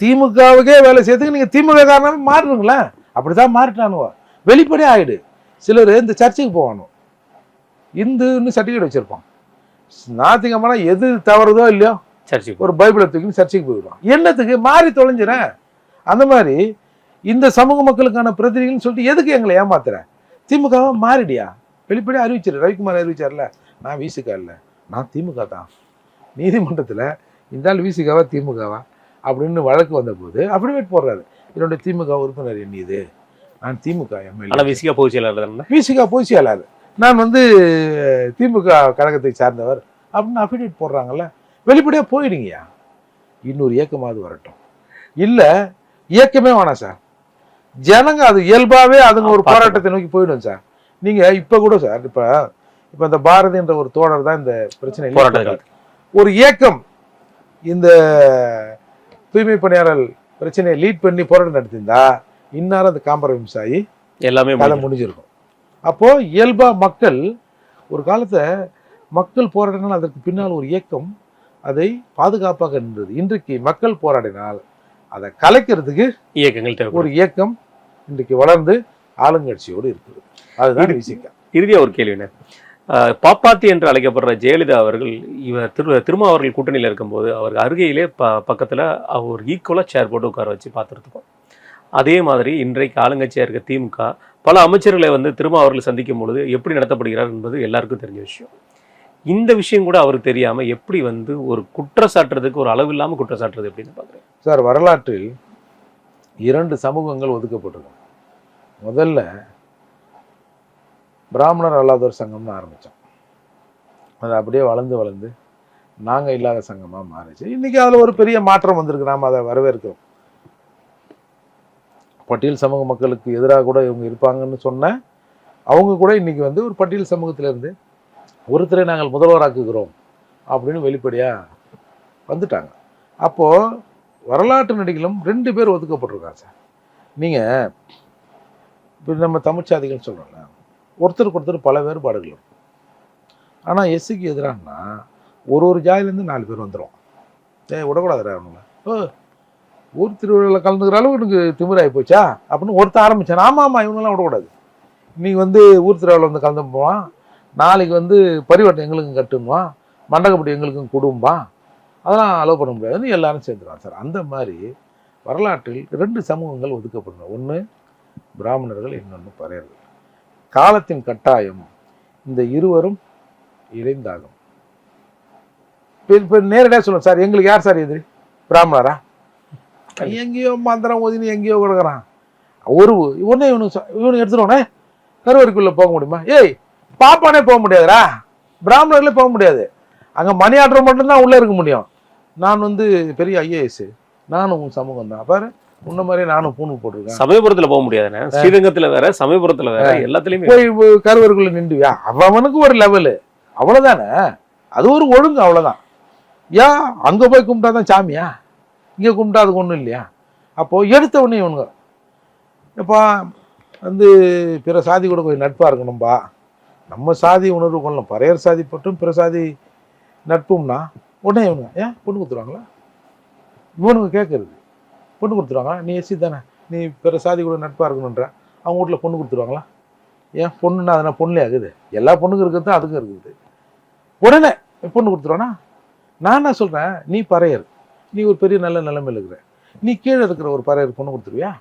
திமுகவுக்கே வேலை செய்யறதுக்கு நீங்க திமுக காரணமே மாறுறீங்களேன். அப்படிதான் மாறிட்டானுவா, வெளிப்படையாக ஆயிடு. சிலர் இந்த சர்ச்சைக்கு போவானோ இந்துன்னு சர்டிஃபிகேட் வச்சிருப்பான், ஞாயிற்றுக்கிழமை எது தவறுதோ இல்லையோ சர்ச்சைக்கு ஒரு பைபிளை தூக்கின்னு சர்ச்சைக்கு போயிடுவான். என்னத்துக்கு? மாறி தொலைஞ்சிறேன். அந்த மாதிரி இந்த சமூக மக்களுக்கான பிரதிநிதிகள்னு சொல்லிட்டு எதுக்கு எங்களை ஏமாத்துறேன்? திமுகவா மாறிடியா? வெளிப்படையாக அறிவிச்சிரு. ரவிக்குமார் அறிவிச்சார்ல, நான் விசிக இல்லை, நான் திமுக தான். நீதிமன்றத்தில் இந்த ஆள் விசிகாவா திமுகவா அப்படின்னு வழக்கு வந்த போது அஃபிடவிட் போடுறாரு, என்னுடைய திமுக உறுப்பினர் எண்ணியது, நான் திமுக எம்எல்ஏ, விசிகா பொதுச் செயலாளர், நான் வந்து திமுக கழகத்தை சார்ந்தவர் அப்படின்னு அஃபிடவிட் போடுறாங்கல்ல. வெளிப்படையாக போயிடுங்கய்யா. இன்னொரு இயக்கமாவது வரட்டும். இல்லை இயக்கமே வேணாம் சார், ஜனங்க அது இயல்பாகவே அதுங்க ஒரு போராட்டத்தை நோக்கி போயிடும் சார். நீங்கள் இப்போ கூட சார் இப்போ இந்த பாரதி என்ற ஒரு தோழர் தான் இந்த பிரச்சனை ஒரு இயக்கம் இந்த தூய்மை பணியாளர் பிரச்சனையை லீட் பண்ணி போராட்டம் நடத்தியிருந்தா இந்நேரம் அந்த காம்ப்ரமைஸ் ஆகி எல்லாமே முடிஞ்சிருக்கும். அப்போ இயல்பா மக்கள் ஒரு காலத்தை மக்கள் போராடினால் அதற்கு பின்னால் ஒரு இயக்கம் அதை பாதுகாப்பாக நின்றது. இன்றைக்கு மக்கள் போராடினால் அதை கலைக்கிறதுக்கு இயக்கங்கள் ஒரு இயக்கம் இன்றைக்கு வளர்ந்து ஆளுங்கட்சியோடு இருக்குது. அதுதான் விசிகா. இறுதியா ஒரு கேள்வி, பாப்பாத்தி என்று அழைக்கப்படுற ஜெயலலிதா அவர்கள் திருமாவர்கள் கூட்டணியில் இருக்கும்போது அவருக்கு அருகையிலே பக்கத்தில் அவர் ஈக்குவலாக சேர் போட்டு உட்கார வச்சு பார்த்துருக்கோம். அதே மாதிரி இன்றைக்கு ஆளுங்கட்சியாக இருக்க திமுக பல அமைச்சர்களை வந்து திருமாவர்கள் சந்திக்கும் பொழுது எப்படி நடத்தப்படுகிறார் என்பது எல்லாருக்கும் தெரிஞ்ச விஷயம். இந்த விஷயம் கூட அவருக்கு தெரியாமல் எப்படி வந்து ஒரு குற்றச்சாட்டுறதுக்கு ஒரு அளவு இல்லாமல் குற்றச்சாட்டுறது எப்படின்னு பார்க்குறேன் சார். வரலாற்றில் 2 சமூகங்கள் ஒதுக்கப்பட்டிருக்கும். முதல்ல பிராமணர் அல்லாதோர் சங்கம்னு ஆரம்பித்தோம், அது அப்படியே வளர்ந்து நாங்கள் இல்லாத சங்கமாக மாறிச்சு. இன்றைக்கி அதில் ஒரு பெரிய மாற்றம் வந்திருக்கு, நாம் அதை வரவேற்கிறோம். பட்டியல் சமூக மக்களுக்கு எதிராக கூட இவங்க இருப்பாங்கன்னு சொன்ன அவங்க கூட இன்றைக்கி வந்து ஒரு பட்டியல் சமூகத்திலேருந்து ஒருத்தரை நாங்கள் முதல்வராக்குகிறோம் அப்படின்னு வெளிப்படையாக வந்துட்டாங்க. அப்போது வரலாற்று நடிகளும் 2 பேர் ஒதுக்கப்பட்டிருக்காங்க சார். நீங்கள் இப்போ நம்ம தமிழ்ச்சாதிகள் சொல்கிறோம்ல, ஒருத்தருக்கு பல வேறுபாடுகள் இருக்கும். ஆனால் எஸ்சிக்கு எதிரானா ஒரு ஜாதியிலேருந்து 4 பேர் வந்துடும். விடக்கூடாதுடா அவங்கள, ஊர் திருவிழாவில் கலந்துக்கிற அளவு எனக்கு திமிராகி போச்சா அப்படின்னு ஒருத்தர் ஆரம்பித்தான். ஆமாம் இவங்கெல்லாம் விடக்கூடாது. இன்றைக்கி வந்து ஊர் திருவிழாவில் வந்து கலந்து போவான், நாளைக்கு வந்து பரிவட்டம் எங்களுக்கும் கட்டுவான், மண்டகப்பட்டி எங்களுக்கும் குடும்பம், அதெல்லாம் அலோவ் பண்ண முடியாதுன்னு எல்லாரும் சேர்ந்துருவாங்க சார். அந்த மாதிரி வரலாற்றில் 2 சமூகங்கள் ஒதுக்கப்படணும். ஒன்று பிராமணர்கள், இன்னொன்று பறையர்கள். காலத்தின் கட்டாயம் இந்த இருவரும் இணைந்தாகும். இப்போ நேரடியாக சொல்லுவோம் சார், எங்களுக்கு யார் சார் எதிரி? பிராமணரா? எங்கேயோ மந்திரம் ஓதினு எங்கேயோ கொடுக்குறான். இவனே இவனுக்கு எடுத்துருவானே கருவறைக்குள்ளே போக முடியுமா? பாப்பானே போக முடியாதுடா, பிராமணர்களே போக முடியாது. அங்கே மணி ஆர்டர் மட்டும்தான் உள்ளே இருக்க முடியும். நான் வந்து பெரிய ஐஏஎஸ், நானும் உன் சமூகம் தான். பாரு முன்ன மாதிரி நானும் பூணு போட்டிருக்கேன். சமயபுரத்துல போக முடியாதுண்ணே, ஸ்ரீரங்கத்துல வேற சமயபுரத்துல வேற, எல்லாத்துலயுமே போய் கருவறைக்குள்ள நின்றுவியா? அவனுக்கு ஒரு லெவலு, அவ்வளவுதானே. அது ஒரு ஒழுங்கு, அவ்வளவுதான். ஏன் அங்க போய் கும்பிட்டாதான் சாமியா, இங்க கும்பிட்டா அதுக்கு ஒண்ணும் இல்லையா? அப்போ எடுத்த உடனே இவனுங்க எப்பா வந்து பிற சாதி கூட கொஞ்சம் நட்பா இருக்கணும்பா, நம்ம சாதி உணர்வு கொள்ளலாம், பறையர் சாதி பட்டும் பிற சாதி நட்பும்னா உடனே இவனுங்க ஏன் பொண்ணு கொடுத்துருவாங்களா? இவனுங்க கேட்கறது பொண்ணு கொடுத்துருவாங்களா? நீ எஸ்சி தானே, நீ பிற சாதி கூட நட்பா இருக்கணுன்ற, அவங்க வீட்டில் பொண்ணு கொடுத்துருவாங்களா? ஏன் பொண்ணுன்னா அதனால் பொண்ணுலே ஆகுது, எல்லா பொண்ணுக்கும் இருக்கிறது தான் அதுக்கும் இருக்குது. உடனே பொண்ணு கொடுத்துருவானா? நான் என்ன சொல்கிறேன், நீ பறையர், நீ ஒரு பெரிய நல்ல நிலைமையில் இருக்கிற, நீ கீழே இருக்கிற ஒரு பறையர் பொண்ணு கொடுத்துருவியா?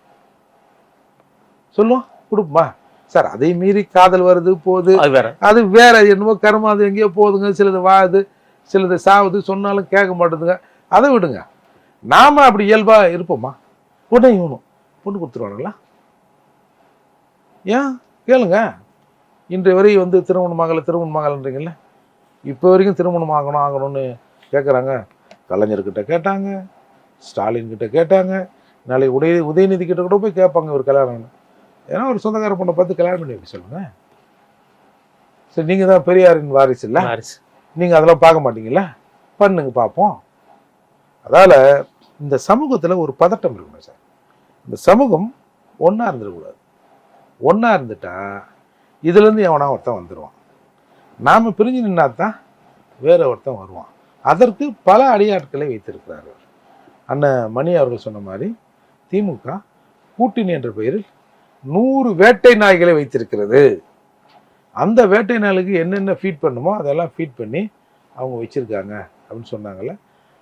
சொல்லுவோம், கொடுப்போமா சார்? அதை மீறி காதல் வருது போகுது, அது வேற என்னமோ கர்மம், அது எங்கேயோ போகுதுங்க, சிலது வாழுது சிலது சாவுது, சொன்னாலும் கேட்க மாட்டேதுங்க, அதை விடுங்க. நாம அப்படி இயல்பா இருப்போமா? உடனே இவனும் பொண்ணு கொடுத்துருவானுங்களா? ஏன் கேளுங்க. இன்றைய வரை வந்து திருமணமாகலன்றீங்கல்ல, இப்போ வரைக்கும் திருமணம் ஆகணும்னு கேட்குறாங்க. கலைஞர்கிட்ட கேட்டாங்க, ஸ்டாலின் கிட்ட கேட்டாங்க, நாளைக்கு உதயநிதி கிட்ட கூட போய் கேட்பாங்க ஒரு கல்யாணம்னு. ஏன்னா ஒரு சொந்தக்கார பொண்ணை பார்த்து கல்யாணம் பண்ணி வைக்க சொல்லுங்க. சரி, நீங்க தான் பெரியாரின் வாரிசு இல்லை, நீங்க அதெல்லாம் பார்க்க மாட்டீங்களா? பண்ணுங்க பார்ப்போம். அதால இந்த சமூகத்துல ஒரு பதட்டம் இருக்கணும் சார். இந்த சமூகம் ஒன்னா இருந்துடக்கூடாது. ஒன்னா இருந்துட்டா இதுல இருந்து எவனா ஒருத்தன் வந்துடுவான். நாம பிரிஞ்சு நின்னா தான் வேற ஒருத்தன் வருவான். அதற்கு பல அடியாட்களை வைத்திருக்கிறார்கள். அண்ணன் மணி அவர்கள் சொன்ன மாதிரி திமுக கூட்டணி என்ற பெயரில் 100 வேட்டை நாய்களை வைத்திருக்கிறது. அந்த வேட்டை நாய்களுக்கு என்னென்ன ஃபீட் பண்ணுமோ அதெல்லாம் ஃபீட் பண்ணி அவங்க வச்சிருக்காங்க அப்படின்னு சொன்னாங்கல்ல,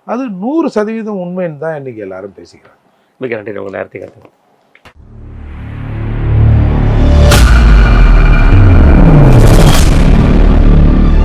அது 100% உண்மைன்னு தான் இன்னைக்கு எல்லாரும் பேசிக்கிறாங்க. மிக நன்றி, உங்கள் நேரத்தை